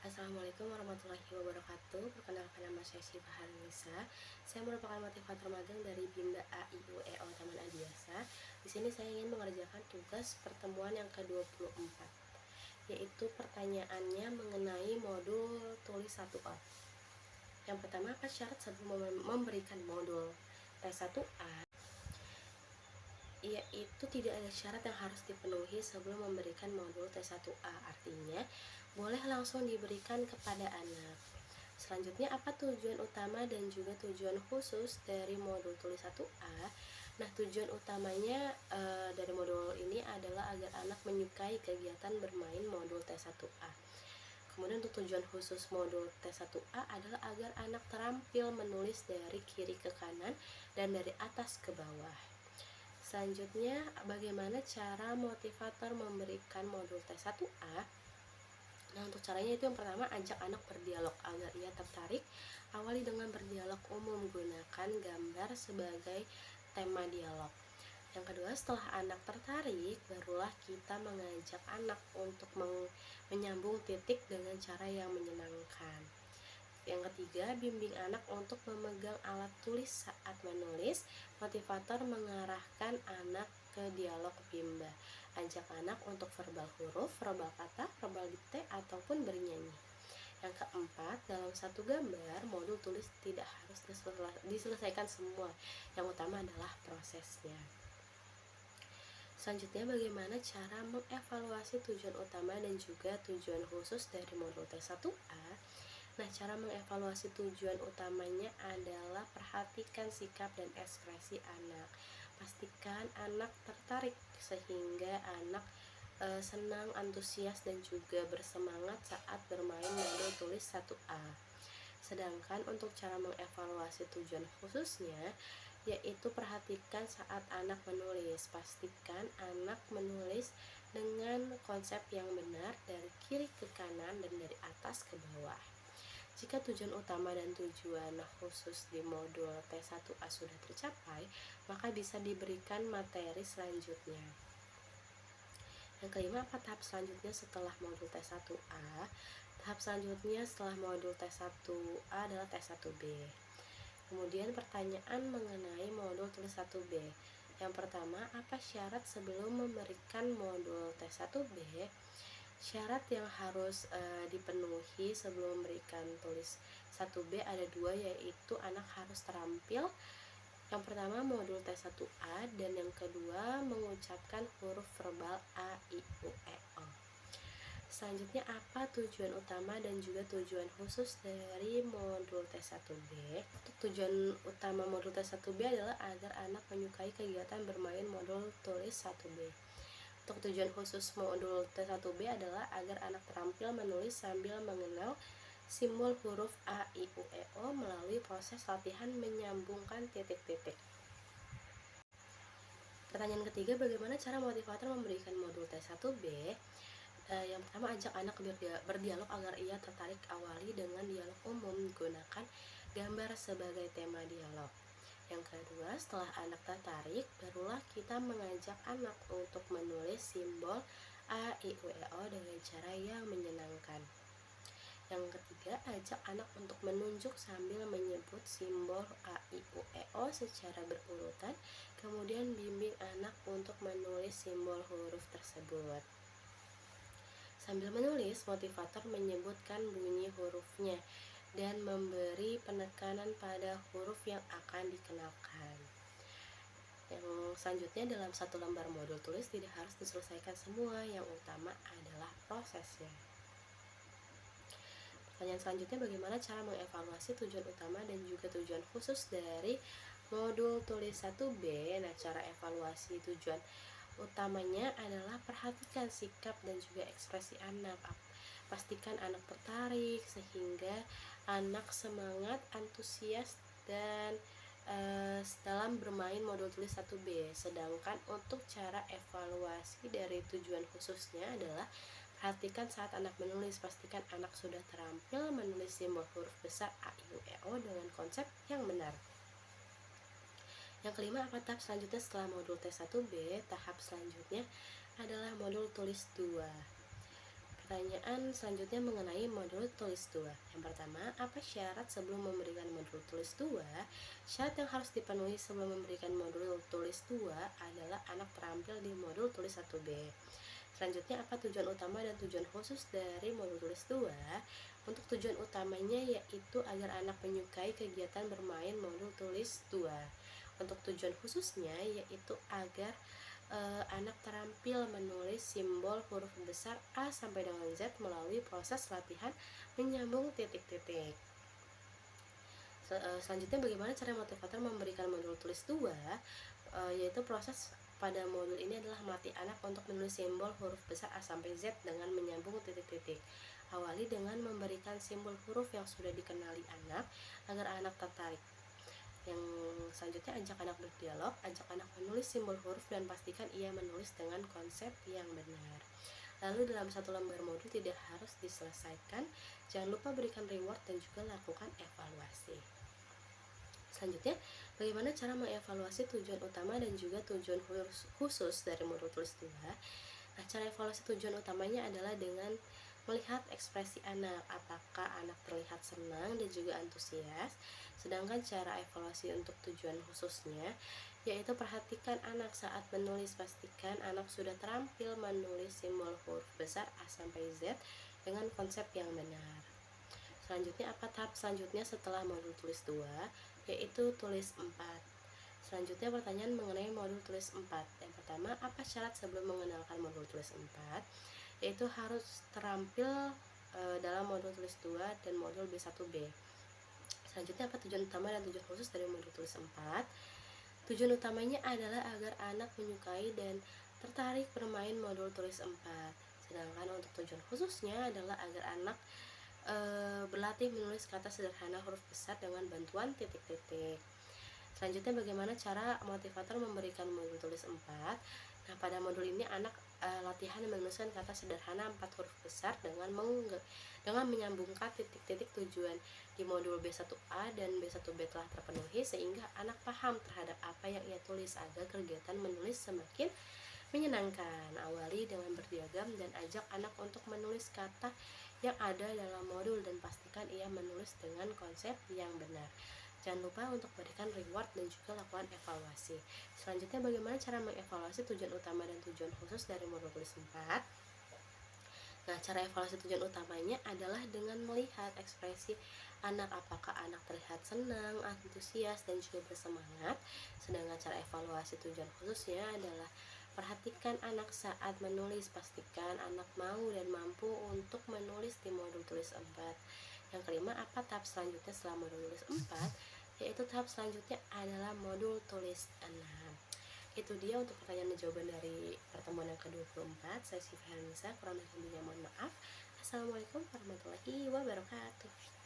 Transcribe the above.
Assalamualaikum warahmatullahi wabarakatuh. Perkenalkan, nama saya Syifa Harinisa. Saya merupakan motivator magang dari Bimba AIUEO Taman Adiasa. Di sini saya ingin mengerjakan tugas pertemuan yang ke-24, yaitu pertanyaannya mengenai modul tulis 1A. Yang pertama, apa syarat sebelum memberikan modul T1A? Yaitu tidak ada syarat yang harus dipenuhi sebelum memberikan modul T1A. Artinya, boleh langsung diberikan kepada anak. Selanjutnya, apa tujuan utama dan juga tujuan khusus dari modul tulis 1A? Nah, tujuan utamanya dari modul ini adalah agar anak menyukai kegiatan bermain modul T1A. Kemudian untuk tujuan khusus modul T1A adalah agar anak terampil menulis dari kiri ke kanan dan dari atas ke bawah. Selanjutnya, bagaimana cara motivator memberikan modul T1A? Nah, untuk caranya itu yang pertama, ajak anak berdialog agar ia tertarik. Awali dengan berdialog umum, gunakan gambar sebagai tema dialog. Yang kedua, setelah anak tertarik, barulah kita mengajak anak untuk menyambung titik dengan cara yang menyenangkan. Yang ketiga, bimbing anak untuk memegang alat tulis saat menulis. Motivator mengarahkan anak ke dialog Bimba. Ajak anak untuk verbal huruf, verbal kata, verbal dikte, ataupun bernyanyi. Yang keempat, dalam satu gambar, modul tulis tidak harus diselesaikan semua. Yang utama adalah prosesnya. Selanjutnya, bagaimana cara mengevaluasi tujuan utama dan juga tujuan khusus dari modul T1A? Nah, cara mengevaluasi tujuan utamanya adalah perhatikan sikap dan ekspresi anak. Pastikan anak tertarik sehingga anak senang, antusias, dan juga bersemangat saat bermain modul tulis 1A. Sedangkan untuk cara mengevaluasi tujuan khususnya, yaitu perhatikan saat anak menulis. Pastikan anak menulis dengan konsep yang benar dari kiri ke kanan dan dari atas ke bawah. Jika tujuan utama dan tujuan khusus di modul T1A sudah tercapai, maka bisa diberikan materi selanjutnya. Yang kelima, apa tahap selanjutnya setelah modul T1A? Tahap selanjutnya setelah modul T1A adalah T1B. Kemudian pertanyaan mengenai modul tulis 1B. Yang pertama, apa syarat sebelum memberikan modul T1B? Syarat yang harus dipenuhi sebelum memberikan tulis 1B ada dua, yaitu anak harus terampil. Yang pertama, modul T1A, dan yang kedua, mengucapkan huruf verbal A, I, U, E, O. Selanjutnya, apa tujuan utama dan juga tujuan khusus dari modul T1B? Tujuan utama modul T1B adalah agar anak menyukai kegiatan bermain modul tulis 1B. Untuk tujuan khusus modul T1B adalah agar anak terampil menulis sambil mengenal simbol huruf A, I, U, E, O melalui proses latihan menyambungkan titik-titik. Pertanyaan ketiga, bagaimana cara motivator memberikan modul T1B? Yang pertama, ajak anak berdialog agar ia tertarik. Awali dengan dialog umum, gunakan gambar sebagai tema dialog. Yang kedua, setelah anak tertarik, barulah kita mengajak anak untuk menulis simbol A, I, U, E, O dengan cara yang menyenangkan. Yang ketiga, ajak anak untuk menunjuk sambil menyebut simbol A, I, U, E, O secara berurutan. Kemudian bimbing anak untuk menulis simbol huruf tersebut. Sambil menulis, motivator menyebutkan bunyi hurufnya dan memberi penekanan pada huruf yang akan dikenalkan. Yang selanjutnya, dalam satu lembar modul tulis tidak harus diselesaikan semua, yang utama adalah prosesnya. Pertanyaan selanjutnya, bagaimana cara mengevaluasi tujuan utama dan juga tujuan khusus dari modul tulis 1B? Nah, cara evaluasi tujuan utamanya adalah perhatikan sikap dan juga ekspresi anak. Pastikan anak tertarik sehingga anak semangat, antusias, dan dalam bermain modul tulis 1B. Sedangkan untuk cara evaluasi dari tujuan khususnya adalah perhatikan saat anak menulis. Pastikan anak sudah terampil menulis simbol huruf besar A, I, U, E, O dengan konsep yang benar. Yang kelima, apa tahap selanjutnya setelah modul T1B? Tahap selanjutnya adalah modul tulis 2. pertanyaan selanjutnya mengenai modul tulis 2. Yang pertama, apa syarat sebelum memberikan modul tulis 2? Syarat yang harus dipenuhi sebelum memberikan modul tulis 2 adalah anak terampil di modul tulis 1B. Selanjutnya, apa tujuan utama dan tujuan khusus dari modul tulis 2? Untuk tujuan utamanya yaitu agar anak menyukai kegiatan bermain modul tulis 2. Untuk tujuan khususnya yaitu agar anak terampil menulis simbol huruf besar A sampai dengan Z melalui proses latihan menyambung titik-titik. Selanjutnya, bagaimana cara motivator memberikan modul tulis 2? Yaitu proses pada modul ini adalah melatih anak untuk menulis simbol huruf besar A sampai Z dengan menyambung titik-titik. Awali dengan memberikan simbol huruf yang sudah dikenali anak agar anak tertarik. Yang selanjutnya, ajak anak berdialog, ajak anak menulis simbol huruf dan pastikan ia menulis dengan konsep yang benar. Lalu dalam satu lembar modul tidak harus diselesaikan, jangan lupa berikan reward dan juga lakukan evaluasi. Selanjutnya, bagaimana cara mengevaluasi tujuan utama dan juga tujuan khusus dari modul tulis 2? Nah, cara evaluasi tujuan utamanya adalah dengan melihat ekspresi anak, apakah anak terlihat senang dan juga antusias. Sedangkan cara evaluasi untuk tujuan khususnya yaitu perhatikan anak saat menulis, pastikan anak sudah terampil menulis simbol huruf besar A sampai Z dengan konsep yang benar. Selanjutnya, apa tahap selanjutnya setelah modul tulis 2? Yaitu tulis 4. Selanjutnya, pertanyaan mengenai modul tulis 4. Yang pertama, apa syarat sebelum mengenalkan modul tulis 4? Yaitu harus terampil dalam modul tulis 2 dan modul B1B. Selanjutnya, apa tujuan utama dan tujuan khusus dari modul tulis 4? Tujuan utamanya adalah agar anak menyukai dan tertarik bermain modul tulis 4. Sedangkan untuk tujuan khususnya adalah agar anak berlatih menulis kata sederhana huruf besar dengan bantuan titik-titik. Selanjutnya, bagaimana cara motivator memberikan modul tulis 4? Nah, pada modul ini anak latihan menuliskan kata sederhana 4 huruf besar dengan menyambungkan titik-titik tujuan. Di modul B1A dan B1B telah terpenuhi sehingga anak paham terhadap apa yang ia tulis agar kegiatan menulis semakin menyenangkan. Awali dengan berdiagram dan ajak anak untuk menulis kata yang ada dalam modul dan pastikan ia menulis dengan konsep yang benar. Jangan lupa untuk berikan reward dan juga lakukan evaluasi. Selanjutnya, bagaimana cara mengevaluasi tujuan utama dan tujuan khusus dari modul tulis 4? Nah, cara evaluasi tujuan utamanya adalah dengan melihat ekspresi anak, apakah anak terlihat senang, antusias, dan juga bersemangat. Sedangkan cara evaluasi tujuan khususnya adalah perhatikan anak saat menulis, pastikan anak mau dan mampu untuk menulis di modul tulis 4. Yang kelima, apa tahap selanjutnya setelah modul tulis 4? Yaitu tahap selanjutnya adalah modul tulis 6. Itu dia untuk pertanyaan dan jawaban dari pertemuan yang ke-24. Saya Syifa Harinisa, kurang lebihnya mohon maaf. Assalamualaikum warahmatullahi wabarakatuh.